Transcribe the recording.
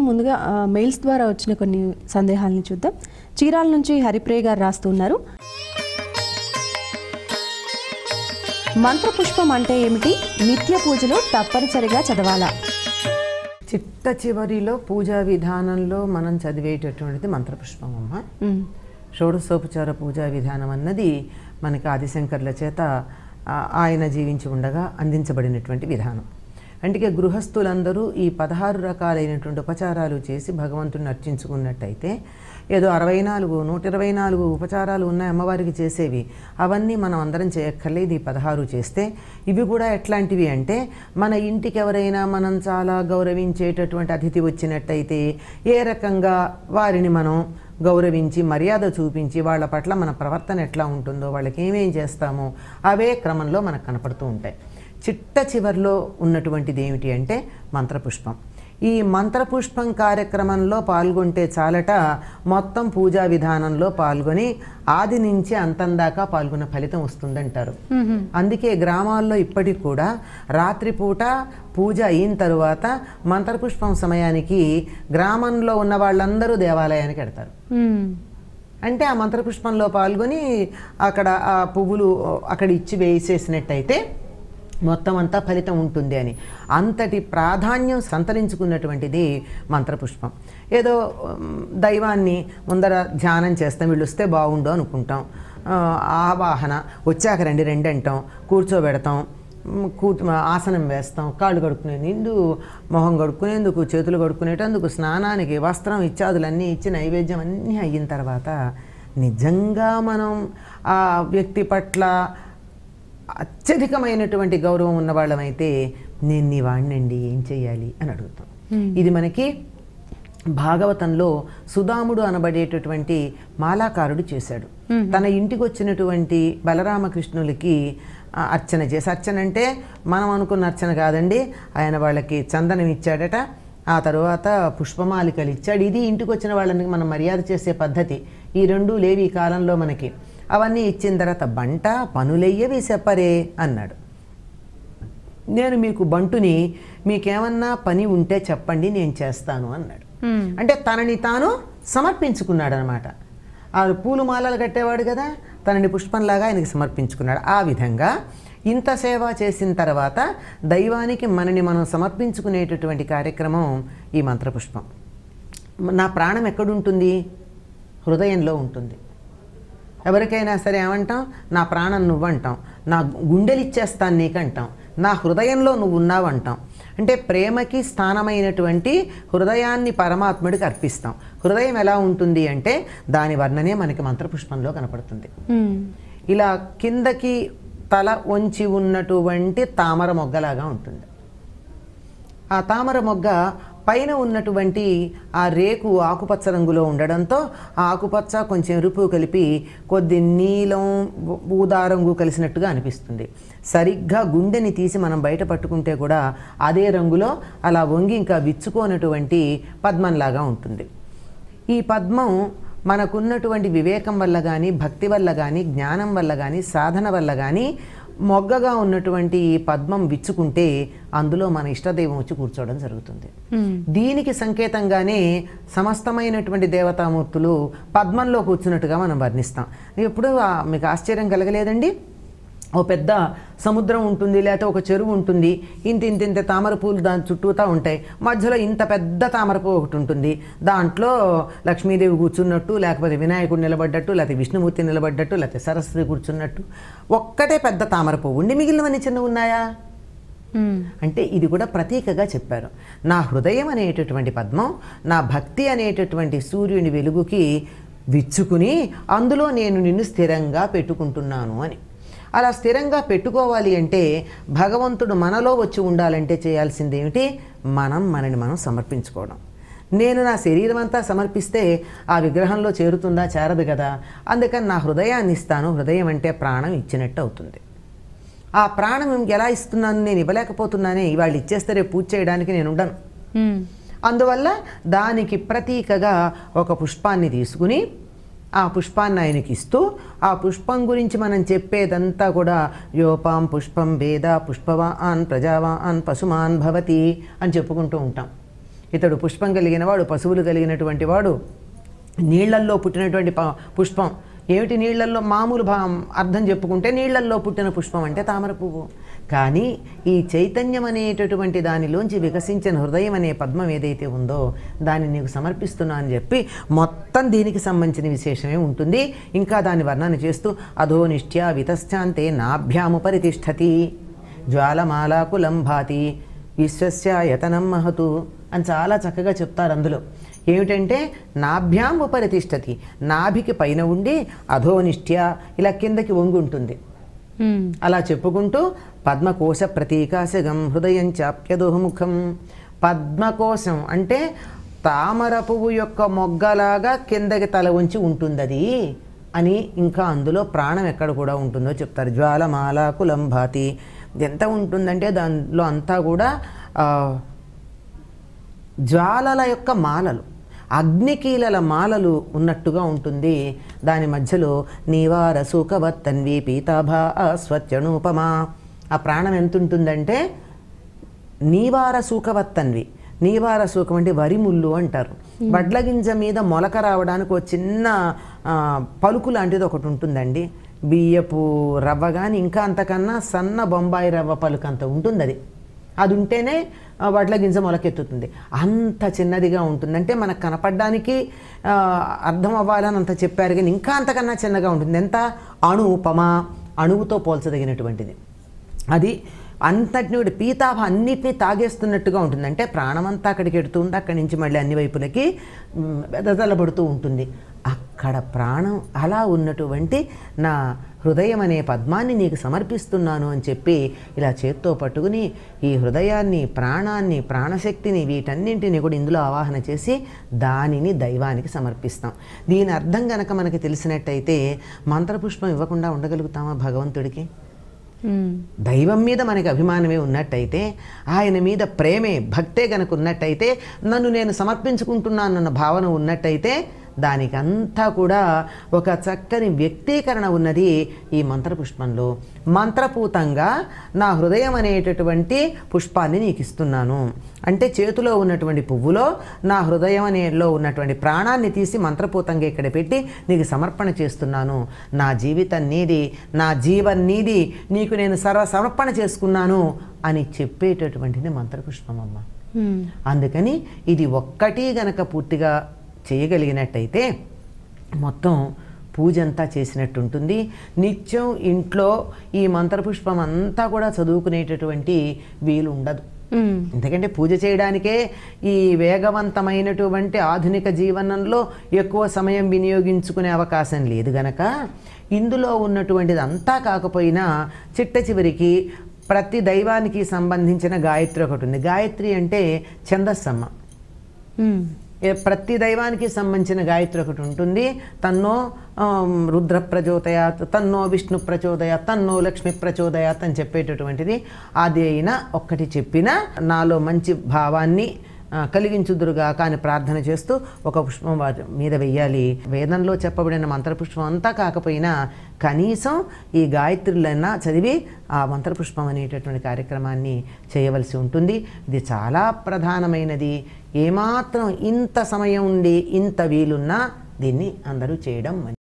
ముందుగా మెయిల్స్ ద్వారా వచ్చిన కొన్ని సందేహాలను చూద్దాం. చీరాల నుంచి హరిప్రియ గారు రాస్తున్నారు. మంత్రపుష్పం అంటే ఏమిటి? నిత్య పూజలో తప్పనిసరిగా చదవాలా? చిట్ట చివరిలో పూజా విధానంలో మనం చదివేటటువంటిది మంత్రపుష్పం అమ్మ. షోడశోపచార పూజా విధానం అన్నది మనకి ఆదిశంకర్ల చేత ఆయన జీవించి ఉండగా అందించబడినటువంటి విధానం. అంటే గృహస్థులందరూ ఈ 16 రకాలైనటువంటి ఉపచారాలు చేసి భగవంతుడిని అర్చించుకున్నట్టయితే ఏదో 64 124 ఉపచారాలు ఉన్నాయి అమ్మవారికి చేసేవి, అవన్నీ మనం అందరం చేయక్కర్లేదు. ఈ 16 చేస్తే ఇవి కూడా ఎట్లాంటివి అంటే, మన ఇంటికి ఎవరైనా మనం చాలా గౌరవించేటటువంటి అతిథి వచ్చినట్టయితే ఏ రకంగా వారిని మనం గౌరవించి మర్యాద చూపించి వాళ్ళ పట్ల మన ప్రవర్తన ఎట్లా ఉంటుందో, వాళ్ళకి ఏమేం చేస్తామో అవే క్రమంలో మనకు కనపడుతూ ఉంటాయి. చిట్ట చివరిలో ఉన్నటువంటిది ఏమిటి అంటే మంత్రపుష్పం. ఈ మంత్రపుష్పం కార్యక్రమంలో పాల్గొంటే చాలట మొత్తం పూజా విధానంలో పాల్గొని ఆది నుంచి అంతం దాకా పాల్గొన్న ఫలితం వస్తుందంటారు. అందుకే గ్రామాల్లో ఇప్పటికి కూడా రాత్రిపూట పూజ అయిన తరువాత మంత్రపుష్పం సమయానికి గ్రామంలో ఉన్న వాళ్ళందరూ దేవాలయానికి వెడతారు. అంటే ఆ మంత్రపుష్పంలో పాల్గొని అక్కడ ఆ పువ్వులు అక్కడ ఇచ్చి వేసేసినట్టయితే మొత్తం అంతా ఫలితం ఉంటుంది అని అంతటి ప్రాధాన్యం సంతరించుకున్నటువంటిది మంత్రపుష్పం. ఏదో దైవాన్ని ముందర ధ్యానం చేస్తాం, వీళ్ళు వస్తే బాగుండు అనుకుంటాం, ఆవాహన వచ్చాక రండి అంటాం, కూర్చోబెడతాం, ఆసనం వేస్తాం, కాళ్ళు కడుక్కునేందుకు, మొహం కడుక్కునేందుకు, చేతులు కడుక్కునేటందుకు, స్నానానికి వస్త్రం ఇత్యాదులన్నీ ఇచ్చి నైవేద్యం అన్నీ అయిన తర్వాత నిజంగా మనం ఆ వ్యక్తి పట్ల అత్యధికమైనటువంటి గౌరవం ఉన్న వాళ్ళమైతే నేను నీ వాడినండి ఏం చెయ్యాలి అని అడుగుతాం. ఇది మనకి భాగవతంలో సుదాముడు అనబడేటటువంటి మాలాకారుడు చేశాడు. తన ఇంటికి వచ్చినటువంటి బలరామకృష్ణులకి అర్చన చేసి, అర్చన అంటే మనం అనుకున్న అర్చన కాదండి, ఆయన వాళ్ళకి చందనం ఇచ్చాడట, ఆ తర్వాత పుష్పమాలికలు ఇచ్చాడు. ఇది ఇంటికి వచ్చిన వాళ్ళని మనం మర్యాద చేసే పద్ధతి. ఈ రెండూ లేవి ఈ కాలంలో మనకి. అవన్నీ ఇచ్చిన తర్వాత బంట పనులయ్యవి చెప్పరే అన్నాడు. నేను మీకు బంటుని, మీకేమన్నా పని ఉంటే చెప్పండి నేను చేస్తాను అన్నాడు. అంటే తనని తాను సమర్పించుకున్నాడు అనమాట. ఆ పూలు మాలలు కట్టేవాడు కదా, తనని పుష్పంలాగా ఆయనకి సమర్పించుకున్నాడు. ఆ విధంగా ఇంత సేవ చేసిన తర్వాత దైవానికి మనని మనం సమర్పించుకునేటటువంటి కార్యక్రమం ఈ మంత్రపుష్పం. నా ప్రాణం ఎక్కడుంటుంది? హృదయంలో ఉంటుంది. ఎవరికైనా సరే ఏమంటాం? నా ప్రాణం నువ్వంటాం, నా గుండెలు ఇచ్చేస్తాను నీకంటాం, నా హృదయంలో నువ్వు ఉన్నావంటాం. అంటే ప్రేమకి స్థానమైనటువంటి హృదయాన్ని పరమాత్ముడికి అర్పిస్తాం. హృదయం ఎలా ఉంటుంది అంటే దాని వర్ణనే మనకి మంత్రపుష్పంలో కనపడుతుంది. ఇలా కిందకి తల వంచి ఉన్నటువంటి తామర మొగ్గలాగా ఉంటుంది. ఆ తామర మొగ్గ పైన ఉన్నటువంటి ఆ రేకు ఆకుపచ్చ రంగులో ఉండడంతో ఆ ఆకుపచ్చ కొంచెం ఎరుపు కలిపి కొద్ది నీలం ఊదా రంగు కలిసినట్టుగా అనిపిస్తుంది. సరిగ్గా గుండెని తీసి మనం బయట పట్టుకుంటే కూడా అదే రంగులో అలా వంగి ఇంకా విచ్చుకోనటువంటి పద్మంలాగా ఉంటుంది. ఈ పద్మం మనకున్నటువంటి వివేకం వల్ల కానీ, భక్తి వల్ల కానీ, జ్ఞానం వల్ల కానీ, సాధన వల్ల కానీ మొగ్గగా ఉన్నటువంటి ఈ పద్మం విచ్చుకుంటే అందులో మన ఇష్టదైవం వచ్చి కూర్చోవడం జరుగుతుంది. దీనికి సంకేతంగానే సమస్తమైనటువంటి దేవతామూర్తులు పద్మంలో కూర్చున్నట్టుగా మనం వర్ణిస్తాం. ఎప్పుడు మీకు ఆశ్చర్యం కలగలేదండి? ఓ పెద్ద సముద్రం ఉంటుంది, లేకపోతే ఒక చెరువు ఉంటుంది, ఇంత తామర పూలు దాని చుట్టూతా ఉంటాయి, మధ్యలో ఇంత పెద్ద తామర పువ్వు ఒకటి ఉంటుంది, దాంట్లో లక్ష్మీదేవి కూర్చున్నట్టు, లేకపోతే వినాయకుడు నిలబడ్డట్టు, లేకపోతే విష్ణుమూర్తి నిలబడ్డట్టు, లేకపోతే సరస్వతి కూర్చున్నట్టు ఒక్కటే పెద్ద తామర పువ్వు ఉండి మిగిలినవన్నీ చిన్నవి ఉన్నాయా అంటే ఇది కూడా ప్రతీకగా చెప్పారు. నా హృదయం అనేటటువంటి పద్మం, నా భక్తి అనేటటువంటి సూర్యుని వెలుగుకి విచ్చుకుని అందులో నేను నిన్ను స్థిరంగా పెట్టుకుంటున్నాను అని. అలా స్థిరంగా పెట్టుకోవాలి అంటే భగవంతుడు మనలో వచ్చి ఉండాలంటే చేయాల్సింది ఏమిటి? మనని మనం సమర్పించుకోవడం. నేను నా శరీరం అంతా సమర్పిస్తే ఆ విగ్రహంలో చేరుతుందా? చేరదు కదా. అందుకని నా హృదయాన్ని ఇస్తాను. హృదయం అంటే ప్రాణం ఇచ్చినట్టు అవుతుంది. ఆ ప్రాణం ఎలా ఇస్తున్నాను? నేను ఇవ్వలేకపోతున్నానే, ఇవాళ ఇచ్చేస్తే రేపు పూజ చేయడానికి నేను ఉండను. అందువల్ల దానికి ప్రతీకగా ఒక పుష్పాన్ని తీసుకుని ఆ పుష్పాన్ని ఆయనకి ఇస్తూ, ఆ పుష్పం గురించి మనం చెప్పేదంతా కూడా యోపాం పుష్పం వేద పుష్పవాన్ ప్రజావాన్ పశుమాన్ భవతి అని చెప్పుకుంటూ ఉంటాం. ఇతడు పుష్పం కలిగిన వాడు, పశువులు కలిగినటువంటి వాడు, నీళ్లల్లో పుట్టినటువంటి పుష్పం. ఏమిటి నీళ్లల్లో? మామూలు అర్థం చెప్పుకుంటే నీళ్లల్లో పుట్టిన పుష్పం అంటే తామర పువ్వు. కానీ ఈ చైతన్యం అనేటటువంటి దానిలోంచి వికసించిన హృదయం అనే పద్మం ఏదైతే ఉందో దాన్ని నీకు సమర్పిస్తున్నా అని చెప్పి మొత్తం దీనికి సంబంధించిన విశేషమే ఉంటుంది. ఇంకా దాని వర్ణన చేస్తూ అధోనిష్ట్యా వితశ్చాంతే నాభ్యాముపరితిష్ఠతి జ్వాలమాలాకులం భాతి విశ్వస్యాయతనం మహతు అని చాలా చక్కగా చెప్తారు. అందులో ఏమిటంటే నాభ్యాం ఉపరితిష్టతి, నాభికి పైన ఉండి అధోనిష్ట్య ఇలా కిందకి వంగి ఉంటుంది. అలా చెప్పుకుంటూ పద్మకోశ ప్రతీకాశగం హృదయం చాప్యదోముఖం. పద్మకోశం అంటే తామర పువ్వు యొక్క మొగ్గలాగా కిందకి తల ఉంచి ఉంటుంది అది అని. ఇంకా అందులో ప్రాణం ఎక్కడ కూడా ఉంటుందో చెప్తారు. జ్వాలమాలాకులం భాతి ఎంత ఉంటుందంటే దానిలో అంతా కూడా జ్వాలల యొక్క మాలలు, అగ్నికీలల మాలలు ఉన్నట్టుగా ఉంటుంది. దాని మధ్యలో నీవార సూకవత్తన్వి పీతాభా స్వత్యనూపమా. ఆ ప్రాణం ఎంత ఉంటుందంటే నీవార సూకవత్తన్వి. నీవార సూకం అంటే వరి ముళ్ళు అంటారు. వడ్ల గింజ మీద మొలక రావడానికి ఒక చిన్న పలుకు లాంటిది ఒకటి ఉంటుందండి. బియ్యపు రవ్వ కానీ ఇంకా అంతకన్నా సన్న బొంబాయి రవ్వ పలుకు అంత ఉంటుంది. అది ఉంటేనే వడ్ల గింజ మొలకెత్తుతుంది. అంత చిన్నదిగా ఉంటుంది. అంటే మనకు కనపడడానికి అర్థం అవ్వాలని అంత చెప్పారు కానీ ఇంకా అంతకన్నా చిన్నగా ఉంటుంది. ఎంత? అణుపమా, అణువుతో పోల్చదగినటువంటిది. అది అంతటిని కూడా పీతాభ అన్నిటినీ తాగేస్తున్నట్టుగా ఉంటుంది. అంటే ప్రాణమంతా అక్కడికి ఎడుతుంది, అక్కడి నుంచి మళ్ళీ అన్ని వైపులకి వెదజల్లబడుతూ ఉంటుంది. అక్కడ ప్రాణం అలా ఉన్నటువంటి నా హృదయం అనే పద్మాన్ని నీకు సమర్పిస్తున్నాను అని చెప్పి ఇలా చేత్తో పట్టుకుని ఈ హృదయాన్ని, ప్రాణాన్ని, ప్రాణశక్తిని వీటన్నింటినీ కూడా ఇందులో ఆవాహన చేసి దానిని దైవానికి సమర్పిస్తాం. దీని అర్థం కనుక మనకి తెలిసినట్టయితే మంత్రపుష్పం ఇవ్వకుండా ఉండగలుగుతామా భగవంతుడికి? దైవం మీద మనకి అభిమానమే ఉన్నట్టయితే, ఆయన మీద ప్రేమే, భక్తే కనుక ఉన్నట్టయితే, నన్ను నేను సమర్పించుకుంటున్నానన్న భావన ఉన్నట్టయితే దానికంతా కూడా ఒక చక్కని వ్యక్తీకరణ ఉన్నది ఈ మంత్రపుష్పంలో. మంత్రపూతంగా నా హృదయం అనేటటువంటి పుష్పాన్ని నీకు ఇస్తున్నాను అంటే చేతిలో ఉన్నటువంటి పువ్వులో నా హృదయం అనేలో ఉన్నటువంటి ప్రాణాన్ని తీసి మంత్రపూతంగా ఇక్కడ పెట్టి నీకు సమర్పణ చేస్తున్నాను. నా జీవితం నీది, నా జీవన్ నీది, నీకు నేను సమర్పణ చేసుకున్నాను అని చెప్పేటటువంటిది మంత్రపుష్పం అమ్మ. అందుకని ఇది ఒక్కటి గనక పూర్తిగా చేయగలిగినట్టయితే మొత్తం పూజ అంతా చేసినట్టు ఉంటుంది. నిత్యం ఇంట్లో ఈ మంత్రపుష్పం అంతా కూడా చదువుకునేటటువంటి వీలు ఉండదు. ఎందుకంటే పూజ చేయడానికే ఈ వేగవంతమైనటువంటి ఆధునిక జీవనంలో ఎక్కువ సమయం వినియోగించుకునే అవకాశం లేదు గనక ఇందులో ఉన్నటువంటిది అంతా కాకపోయినా చిట్ట చివరికి ప్రతి దైవానికి సంబంధించిన గాయత్రి ఒకటి ఉంది. గాయత్రి అంటే ఛందస్సమ్మ. ప్రతి దైవానికి సంబంధించిన గాయత్రి ఒకటి ఉంటుంది. తన్నో రుద్ర ప్రచోదయాత్, తన్నో విష్ణు ప్రచోదయాత్, తన్నో లక్ష్మి ప్రచోదయాత్ అని చెప్పేటటువంటిది. అది అయినా ఒక్కటి చెప్పినా నాలో మంచి భావాన్ని కలిగించుదురుగాక అని ప్రార్థన చేస్తూ ఒక పుష్పం మీద వెయ్యాలి. వేదంలో చెప్పబడిన మంత్రపుష్పం అంతా కాకపోయినా కనీసం ఈ గాయత్రులైనా చదివి ఆ మంత్రపుష్పం అనేటటువంటి కార్యక్రమాన్ని చేయవలసి ఉంటుంది. ఇది చాలా ప్రధానమైనది. ఏమాత్రం ఇంత సమయం ఉండి ఇంత వీలున్నా దీన్ని అందరూ చేయడం